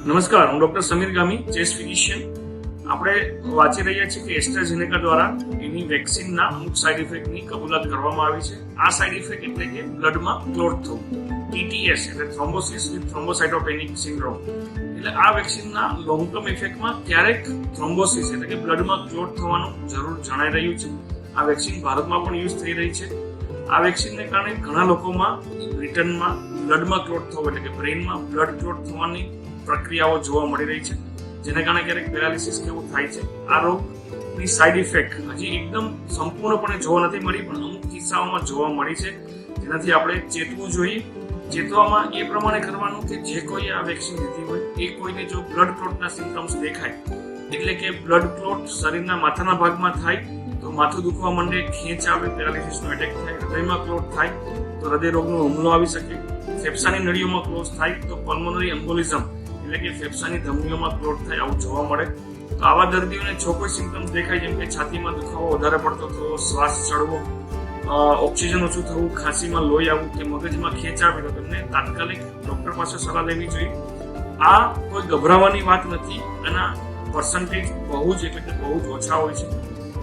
નમસ્કાર, હું ડોક્ટર સમીર ગામી, chest physician. આપણે વાંચી રહ્યા છીએ કે એસ્ટ્રાઝેનેકા દ્વારા એની વેક્સિનના અમુક સાઇડ ઇફેક્ટની કબૂલાત કરવામાં આવી છે. આ સાઇડ ઇફેક્ટ એટલે કે બ્લડમાં ક્લોટ થવું, TTS એટલે થ્રોમ્બોસિસ વિથ થ્રોમ્બોસાઇટોપેનિક સિન્ડ્રોમ. એટલે આ વેક્સિનના લોંગ ટર્મ ઇફેક્ટમાં ક્યારેક થ્રોમ્બોસિસ એટલે કે બ્લડમાં ક્લોટ થવાનું જરૂર જણાઈ રહ્યું છે. આ વેક્સિન ભારતમાં પણ યુઝ થઈ રહી છે. આ વેક્સિનને કારણે ઘણા લોકોમાં બ્રિટનમાં બ્લડમાં ક્લોટ થવો એટલે કે બ્રેઇનમાં બ્લડ ક્લોટ થવાની પ્રક્રિયાઓ જોવા મળી રહી છે, જેને કારણે ક્યારેક પેરાલિસિસ કેવું થાય છે. આ રોગની સાઇડ ઇફેક્ટ હજી એકદમ સંપૂર્ણપણે જોવા નથી મળી, પણ અમુક કિસ્સાઓમાં જોવા મળી છે, જેનાથી આપણે ચેતવું જોઈએ. ચેતવામાં એ પ્રમાણે કરવાનું કે જે કોઈ આ વેક્સિન લીધી હોય એ કોઈને જો બ્લડ ક્લોટના સિમ્પટમ્સ દેખાય, એટલે કે બ્લડ ક્લોટ શરીરના માથાના ભાગમાં થાય તો માથું દુખવા માંડે, ખેંચ આવે, પેરાલિસિસનો એટેક થાય, હૃદયમાં ક્લોટ થાય તો હૃદય રોગનો હુમલો આવી શકે, ફેફસાની નળીઓમાં ક્લોટ થાય તો પલ્મોનરી એમ્બોલિઝમ એટલે કે ફેફસાની ધમનીઓમાં ક્લોટ થાય, આવું જોવા મળે. તો આવા દર્દીઓને જો કોઈ સિમ્પટમ્સ દેખાય, જેમ કે છાતીમાં દુખાવો વધારે પડતો થવો, શ્વાસ ચડવો, ઓક્સિજન ઓછું થવું, ખાંસીમાં લોહી આવવું કે મગજમાં ખેંચ આવે, તો તેમને તાત્કાલિક ડોક્ટર પાસે સલાહ લેવી જોઈએ. આ કોઈ ગભરાવાની વાત નથી. એના પર્સન્ટેજ બહુ જ એટલે કે બહુ જ ઓછા હોય છે.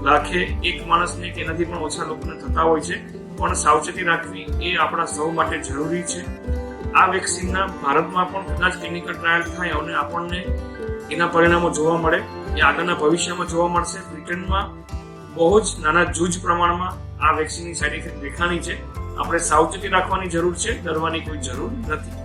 લાખે એક માણસને કે એનાથી પણ ઓછા લોકોને થતા હોય છે, પણ સાવચેતી રાખવી એ આપણા સૌ માટે જરૂરી છે. આ વેક્સિનના ભારતમાં પણ કદાચ ક્લિનિકલ ટ્રાયલ થાય અને આપણને એના પરિણામો જોવા મળે, એ આગળના ભવિષ્યમાં જોવા મળશે. બ્રિટનમાં બહુ જ નાના જૂજ પ્રમાણમાં આ વેક્સિનની સાઇડ ઇફેક્ટ દેખાણી છે. આપણે સાવચેતી રાખવાની જરૂર છે, ડરવાની કોઈ જરૂર નથી.